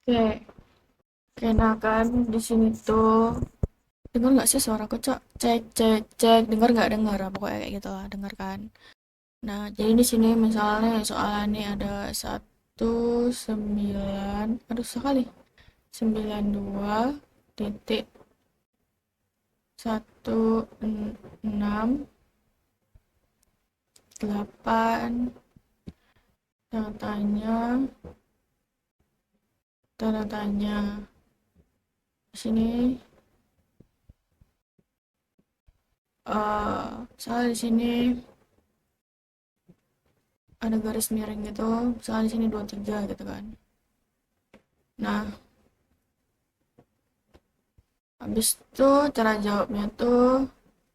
Oke, oke, nah kan di sini tuh dengar nggak sih suaraku cok? Cek cek cek, dengar nggak dengar? Pokoknya kayak gitu lah, dengar kan? Nah, jadi di sini misalnya soalannya ada 19, aduh sekali 92.16 8 tanda tanya tanda tanya di sini soal di sini ada garis miring gitu, soal di sini 23 gitu kan. Nah, habis itu cara jawabnya tuh,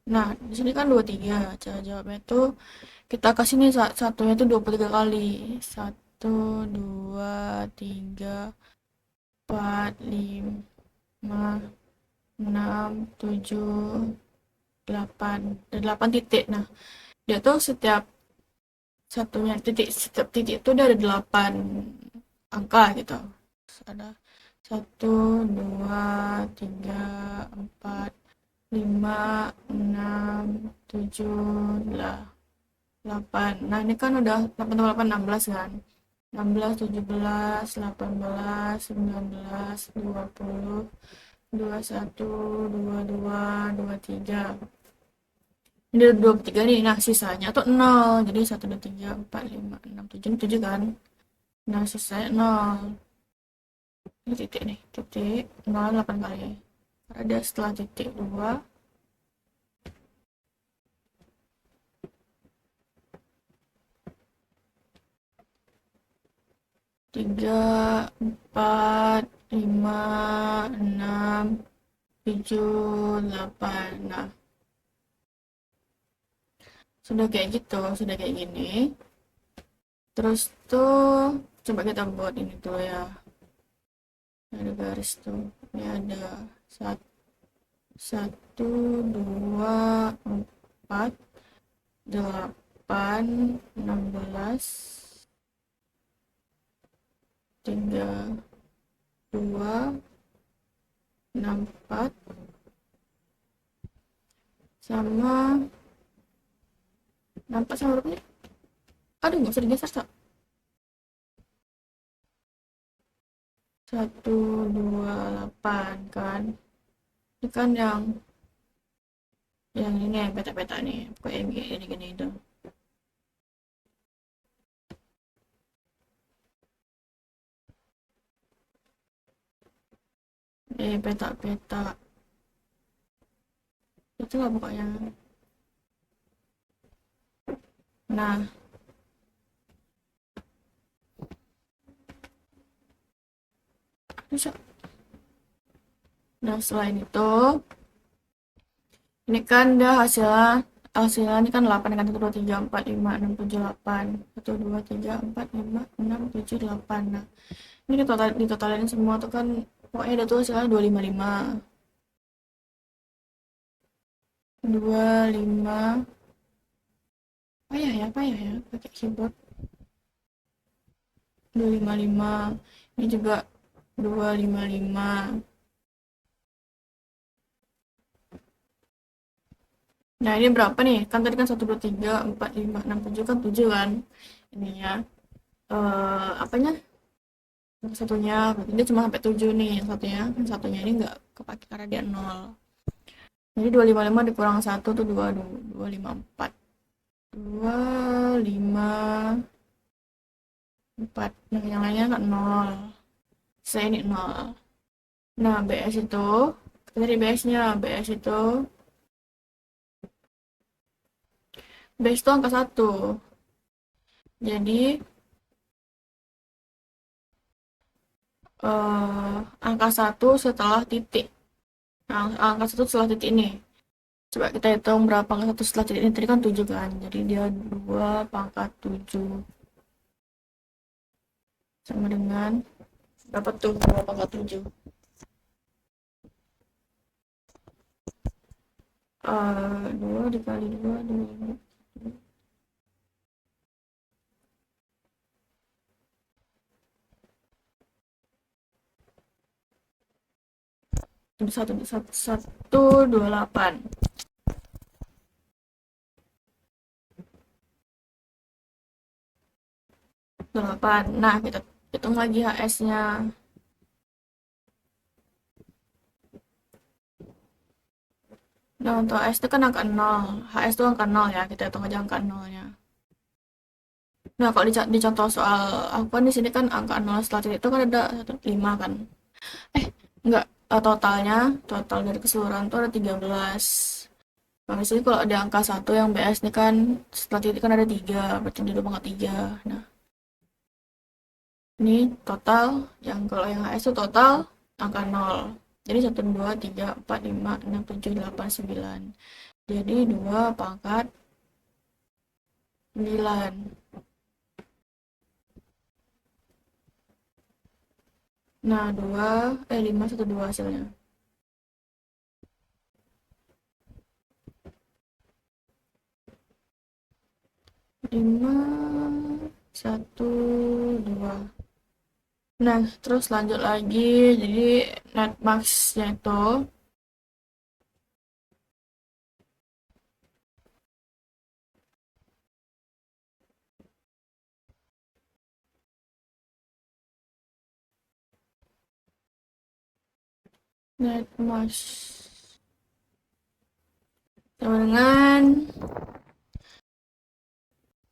nah di sini kan 23, cara jawabnya tuh kita kasih nih satunya tuh 23 kali. 1 2 3 4 5 6 7 8 ada 8 titik. Nah, dia tuh setiap titik itu dari 8 angka gitu. Terus ada 1 2 3 4 5 6 7 8. Nah, ini kan udah 8 tambah 8 16 kan. 16 17 18 19 20 21 22 23. Ini udah 23 nih. Nah, sisanya tuh 0. Jadi 1 2 3 4 5 6 7 ini 7 kan. Nah, sisanya 0. Ini titik nih. Titik 0 8 kali. Karena dia setelah titik 2 3 4 5 6 7 8. Nah, sudah kayak gitu, sudah kayak gini. Terus tuh coba kita buat ini tuh ya. Ada garis tuh. Ini ada satu, satu, dua, empat, delapan, 16, tiga, dua, enam, empat, sama nampak sama berapa nih? Aduh, nggak usah digeser, Sak. 128 kan. Ini kan yang ini yang peta-peta nih. Pokoknya yang gini-gini itu. Peta-peta. Itulah pokoknya. Nah, bisa. Nah, selain itu, ini kan dia hasilnya hasilnya ini kan 8 kan, 1 2 3 4 5 6 7 8. 1 2 3 4 5 6 7 8. Nah, ini ditotalin semua tuh kan pokoknya ada tuh hasilnya 255. 25 payah ya pakai keyboard. 255. Ini juga 255. Nah, ini berapa nih? Kan tadi kan 1 2 3 4 5 6 7 kan 7 kan ininya. Apanya? Yang satunya berarti dia cuma sampai 7 nih, yang satunya ini nggak kepake karena dia 0. Jadi 255 dikurang 1 tuh 254. 254. Nah, yang lainnya kan 0. Saya ini 0. Nah, BS itu dari BS-nya, BS itu angka 1. Jadi angka 1 setelah titik. Nah, angka 1 setelah titik ini. Coba kita hitung berapa angka 1 setelah titik ini. Tadi kan 7 kan. Jadi dia 2 pangkat 7 sama dengan berapa tuh 2 pangkat 7? 2 dikali 2, 2. 128. Nah, kita hitung lagi HS-nya. Nah, untuk HS itu kan angka 0. HS itu angka 0 ya, kita hitung aja angka 0-nya. Nah, kalau di contoh soal aku kan di sini kan angka 0 setelah titik itu kan ada 5 kan. Enggak, total dari keseluruhan itu ada 13. Nah, di sini kalau ada angka 1 yang BS ini kan setelah titik kan ada 3, berarti di lubang 3. Nah, ini total, kalau yang HS itu total angka 0. Jadi 1, 2, 3, 4, 5, 6, 7, 8, 9. Jadi 2 pangkat 9. Nah, 5, 1, 2 hasilnya. 5, 1, 2. Nah, terus lanjut lagi. Jadi net max-nya itu net max sama dengan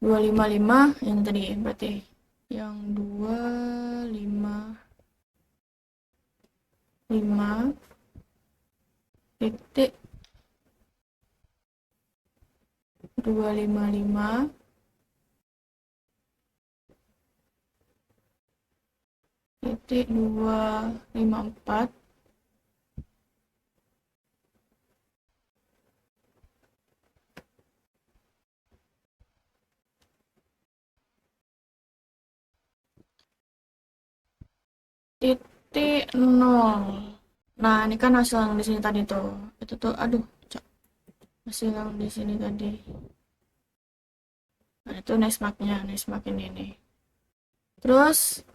255 yang tadi berarti yang 255 titik 255 titik 254 titik 0. Nah, ini kan hasil yang di sini tadi tuh. Itu tuh, aduh, hasil yang di sini tadi. Nah, itu next mark ini nih. Terus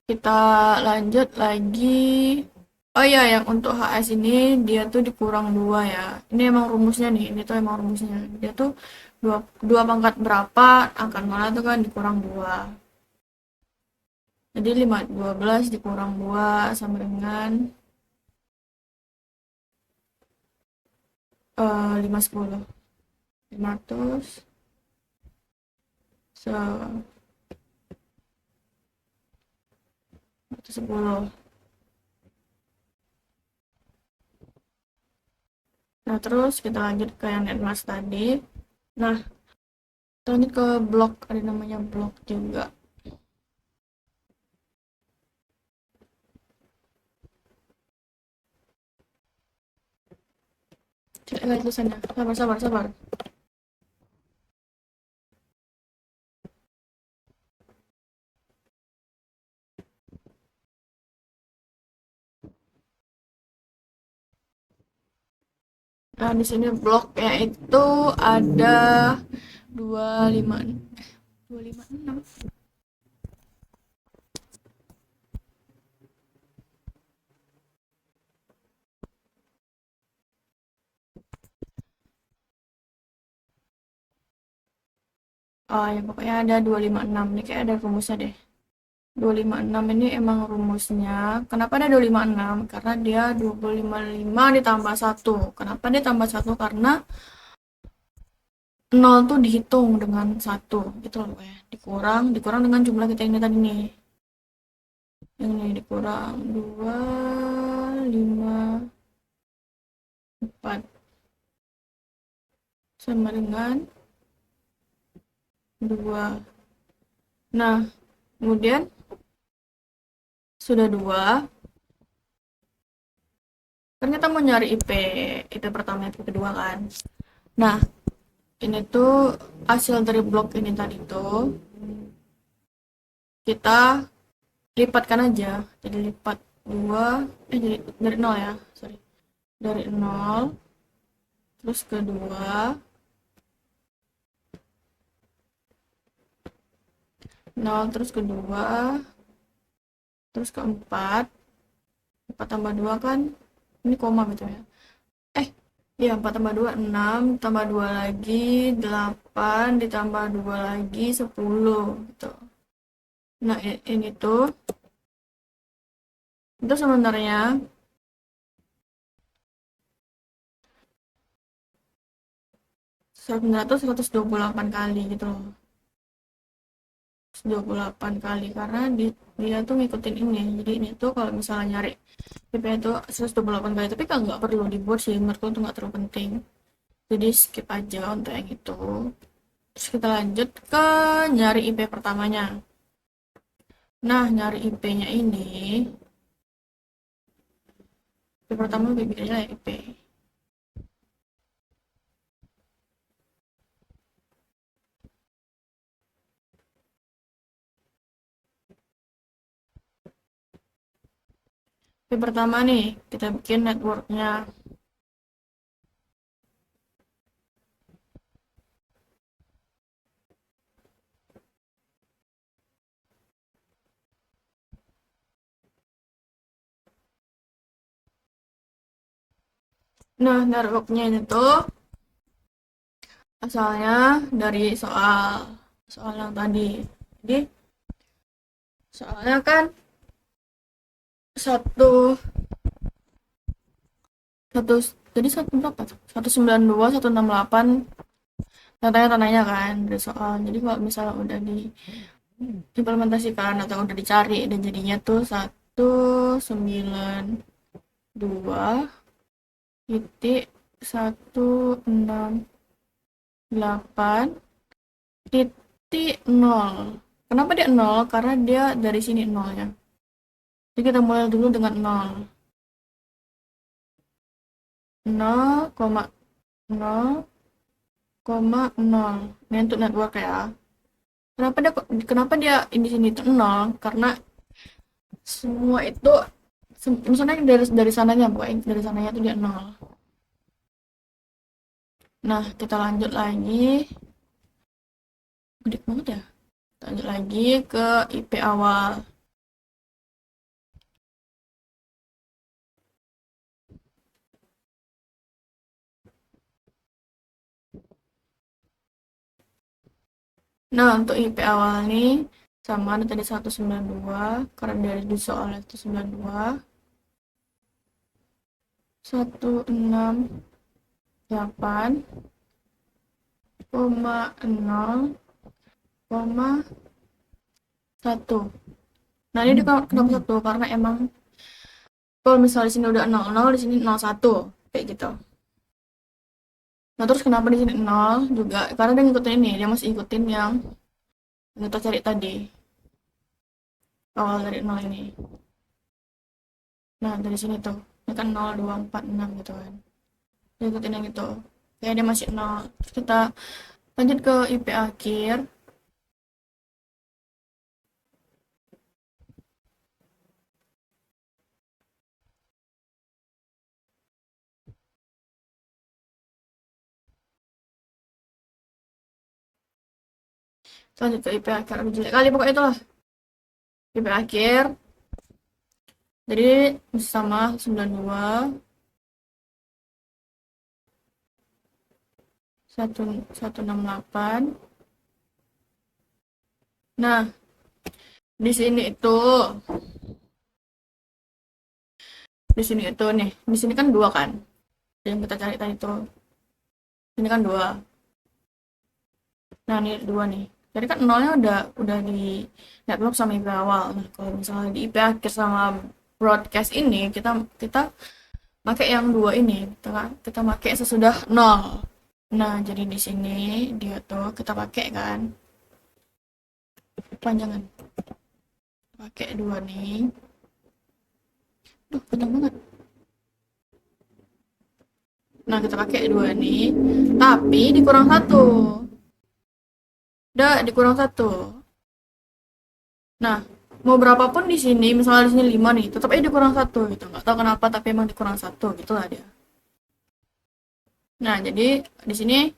kita lanjut lagi. Oh iya, yang untuk HS ini dia tuh dikurang 2 ya. Ini emang rumusnya nih, ini tuh emang rumusnya. Dia tuh 2 pangkat berapa, angka 0 itu kan dikurang 2. Jadi 12 dikurang 2 sama dengan 510. 500 110. Nah, terus kita lanjut ke yang netmas tadi. Nah, kita lanjut ke blok, ada namanya blok juga. Coba lihat tulisannya. Sabar. Nah, di sini bloknya itu ada 256. Oh, ya pokoknya ada 256. Ini kayak ada rumusnya deh. 256 ini emang rumusnya. Kenapa ada 256? Karena dia 255 ditambah 1. Kenapa dia tambah 1? Karena 0 tuh dihitung dengan 1. Itu loh ya. Dikurang dengan jumlah kita ini tadi nih. Yang ini dikurang 2, 5, 4. Sama dengan 2. Nah, kemudian sudah 2. Kan kita mau nyari IP pertama, IP kedua kan. Nah, ini tuh hasil dari blok ini tadi tuh kita lipatkan aja. Jadi lipat 2, jadi dari 0 ya, sorry. Dari 0 terus ke 2, 0 terus ke 2, terus ke 4. 4 tambah 2 kan Ini koma betul ya. Eh, iya 4 tambah 2 6, tambah 2 lagi 8, ditambah 2 lagi 10 gitu. Nah, ini tuh itu sebenarnya 128 kali gitu loh. 28 kali karena dia tuh ngikutin ini. Jadi ini tuh kalau misalnya nyari PP itu 128 kali, tapi kan nggak perlu dibuat sih, menurutku itu nggak terlalu penting. Jadi skip aja untuk yang itu. Terus kita lanjut ke nyari IP pertamanya. Nah, nyari IP-nya ini, IP pertama bikin aja ya IP. IP pertama nih, kita bikin networknya. Nah, networknya ini tuh asalnya dari soal yang tadi. Jadi soalnya kan satu satu jadi satu berapa tuh? 192 168 tanya kan dari soal. Jadi kalau misalnya udah diimplementasikan atau udah dicari dan jadinya tuh 192,168 titik 0. Kenapa dia 0? Karena dia dari sini nolnya. Jadi kita mulai dulu dengan 0. 0,0,0. Ini untuk network ya. Kenapa dia di sini itu 0? Karena semua itu misalnya dari sananya, pokoknya dari sananya itu dia 0. Nah, kita lanjut lagi. Gede banget ya. Kita lanjut lagi ke IP awal. Nah, untuk IP awal nih sama ada tadi 192 karena dari di soal 192 168,0,1. Nah, ini kenapa 1? Karena emang kalau misalnya di sini udah 00, di sini 01 kayak gitu. Nah, terus kenapa di sini 0 juga? Karena dia ngikutin ini, dia masih ikutin yang kita cari tadi. Awal dari 0 ini. Nah, dari sini tuh. Ini kan 0, 2, 4, 6 gitu kan. Dia ikutin yang itu. Kayak dia masih 0. Terus kita lanjut ke IP akhir. Lanjut ke IP akhir. Aduh, jelek kali pokoknya itulah. IP akhir. Jadi sama 92 168. Nah, di sini itu nih. Di sini kan 2 kan. Yang kita cari tadi itu. Ini kan 2. Nah, ini 2 nih. Jadi kan nolnya udah di network sama IP awal. Nah, kalau misalnya di IP akhir sama broadcast ini kita kita pakai yang 2 ini. Kita pakai sesudah 0. Nah, jadi di sini dia tuh kita pakai kan panjangan. Pakai 2 nih. Duh, panjang banget. Nah, kita pakai 2 nih. Tapi dikurang 1. Udah dikurang 1. Nah, mau berapapun di sini, misalnya di sini 5 nih, tetap aja dikurang 1 gitu. Nggak tahu kenapa, tapi emang dikurang 1 gitulah dia. Nah, jadi di sini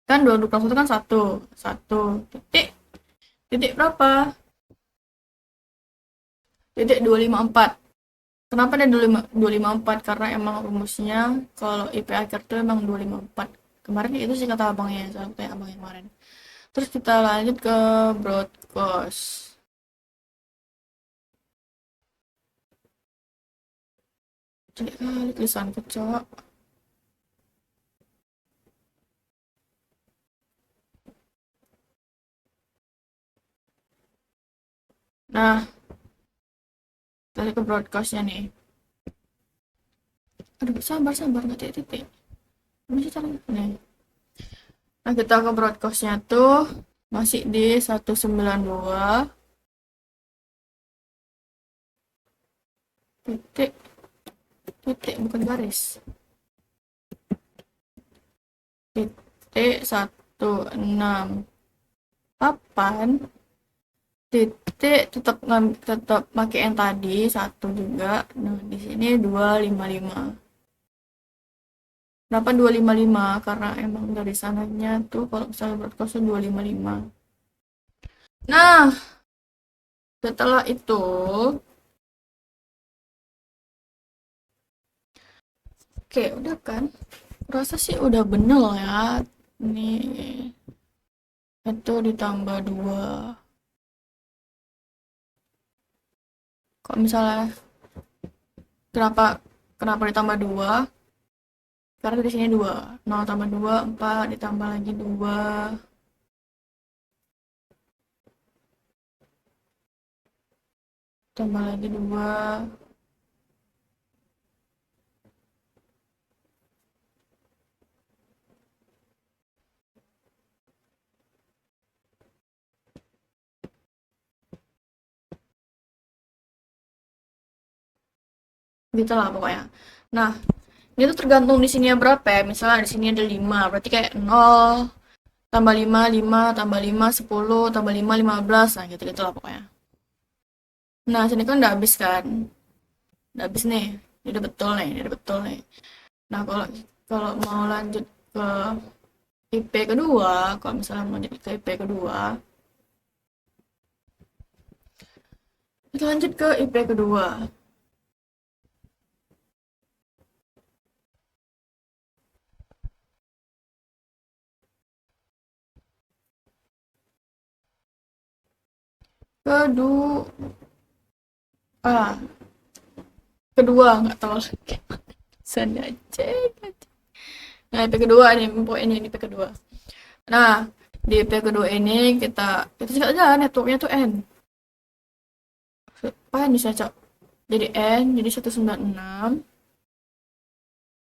kan 2 dikurang 1 kan 1. 1 titik titik berapa? Titik 254. Kenapa ada 254? Karena emang rumusnya kalau IP akhir tuh emang 254. Kemarin itu sih kata abangnya, soal kayak abangnya kemarin. Terus kita lanjut ke broadcast. Jelek kali tulisanku, cok. Nah, tadi ke broadcastnya nih. Aduh, sabar, sabar, nggak titik-titik. Masih caranya. Nih. Nah, kita ke broadcastnya tuh masih di 192 titik titik bukan garis titik 168 titik tetap pakai yang tadi satu juga. Nah, di sini 255. Kenapa 255? Karena emang dari sananya tuh kalau misalnya broadcast tuh 255. Nah, setelah itu oke, udah kan? Rasa sih udah bener lah ya. Nih, itu ditambah 2. Kok misalnya kenapa kenapa ditambah 2? Karena di sini 2. 0 tambah 2, 4, ditambah lagi 2. Tambah lagi 2. Gitu lah pokoknya. Nah, ini tuh tergantung di sini berapa ya. Misalnya di sini ada 5, berarti kayak 0 tambah 5, 5 tambah 5, 10 tambah 5, 15. Nah, gitu-gitu lah pokoknya. Nah, sini kan udah habis kan. Udah habis nih. Ini udah betul nih, ini udah betul nih. Nah, kalau kalau mau lanjut ke IP kedua, kalau misalnya mau lanjut ke IP kedua, kita lanjut ke IP kedua. Kedua, ah, kedua nggak tahu lagi. Sana cek. Nah, IP kedua nih, pokoknya ini IP kedua. Nah, di IP kedua ini kita cek aja networknya tuh N. Apa yang bisa cok? Jadi N, jadi 196.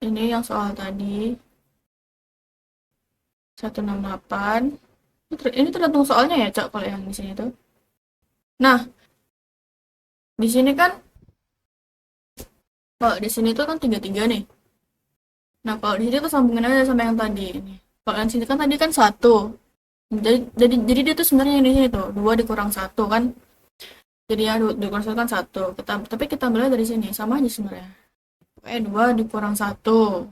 Ini yang soal tadi 168. Ini tergantung soalnya ya cok kalau yang di sini tuh. Nah, di sini kan kalau di sini tuh kan 33 nih. Nah, kalau di sini tuh sambungin aja sama yang tadi ini. Kalau yang sini kan tadi kan satu. Jadi dia tuh sebenarnya di sini tuh 2 dikurang satu kan. Jadi ya 2 dikurang satu kan satu. Tapi kita ambil dari sini sama aja sebenarnya. Pokoknya 2 dikurang satu.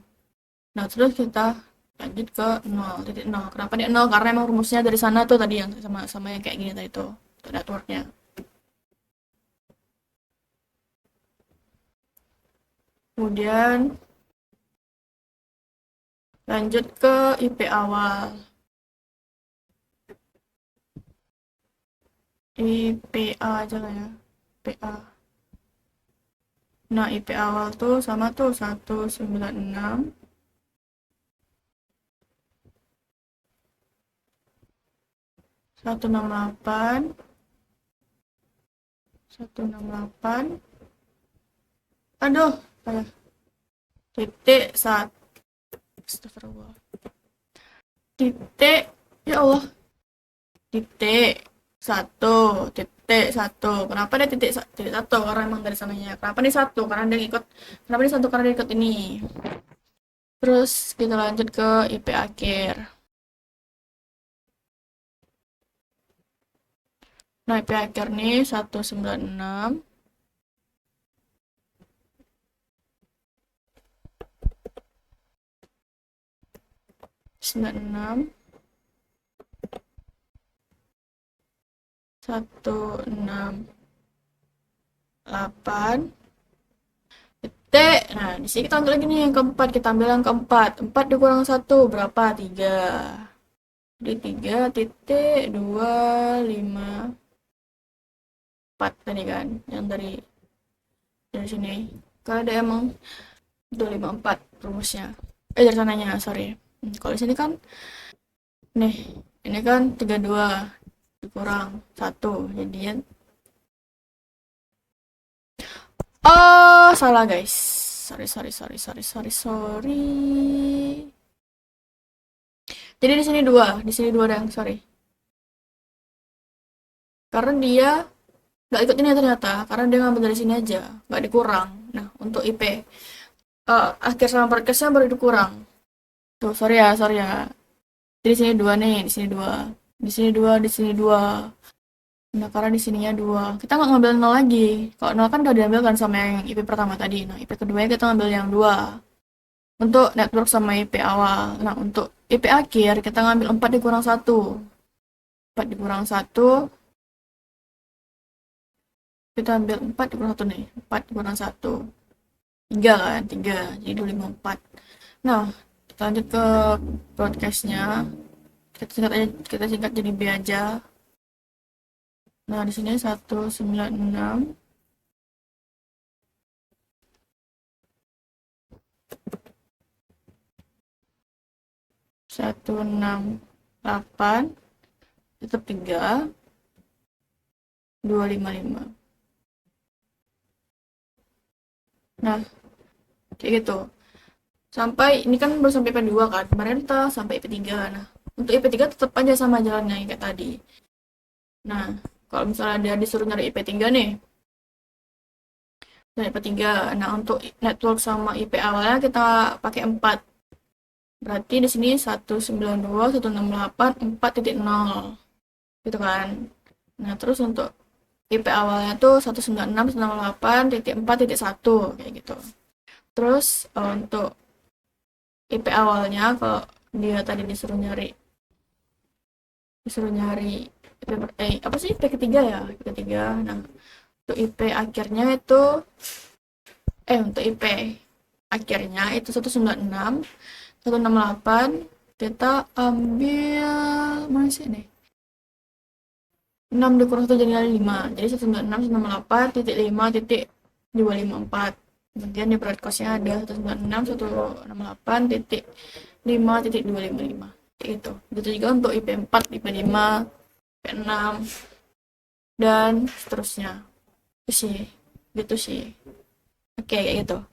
Nah, terus kita lanjut ke 0, titik 0. Kenapa dia 0? Karena emang rumusnya dari sana tuh tadi yang sama sama yang kayak gini tadi tuh. Tuh networknya. Kemudian lanjut ke IP awal. IPA aja lah ya. PA. Nah, IP awal tuh sama tuh 196 168 168. Aduh, salah. Titik satu. Astagfirullah. Titik, ya Allah. Titik satu, titik satu. Kenapa dia titik satu? Karena emang dari sananya. Kenapa nih satu? Karena dia ikut. Kenapa nih satu? Karena dia ikut ini. Terus kita lanjut ke IP akhir. Nah, IP akhir nih 196 96 168 Nah, di sini kita ambil lagi nih yang keempat. Kita ambil yang keempat. 4 dikurang 1 berapa? 3. Jadi 3,254 tadi kan. Yang dari sini. Kalau ada emang 254 rumusnya. Dari sananya, sorry. Kalau di sini kan, nih, ini kan 32 dikurang 1. Jadinya, oh, salah guys. Sorry. Jadi di sini dua dang, sorry. Karena dia nggak ikut ini ternyata, karena dia ngambil dari sini aja, nggak dikurang. Nah, untuk IP akhir sama perkesnya baru dikurang. Tuh, sorry ya. Jadi di sini dua nih, di sini dua, di sini dua, di sini dua. Nah, karena di sininya dua, kita nggak ngambil nol lagi. Kalau nol kan udah diambil kan sama yang IP pertama tadi. Nah, IP kedua kita ngambil yang dua. Untuk network sama IP awal. Nah, untuk IP akhir kita ngambil 4 dikurang 1. 4 dikurang 1, kita ambil 4 dikurang 1 nih. 4 dikurang 1. 3 kan, 3. Jadi 254. Nah, kita lanjut ke broadcastnya. Kita singkat jadi B aja. Nah, di sini 196. 168 tetap 3 255. Nah, kayak gitu. Sampai ini kan baru sampai IP2 kan. Kemarin kita sampai IP3. Nah, untuk IP3 tetap aja sama jalannya yang kayak tadi. Nah, kalau misalnya dia disuruh nyari IP3 nih. Nah, IP3. Nah, untuk network sama IP awalnya kita pakai 4. Berarti di sini 192.168.4.0 gitu kan. Nah, terus untuk IP awalnya tuh 196.168.4.1 kayak gitu. Terus untuk IP awalnya kalau dia tadi disuruh nyari apa sih IP ketiga ya? IP ketiga. Nah, untuk IP akhirnya itu untuk IP akhirnya itu 196 168 kita ambil mana sih nih? 6 dikurang 1 jadi 5. Jadi 196.168.5.254. Kemudian di broadcast-nya ada 196.168.5.255. Itu. Begitu juga untuk IP4, IP5, IP6 dan seterusnya. Itu sih. Gitu sih. Oke, kayak gitu.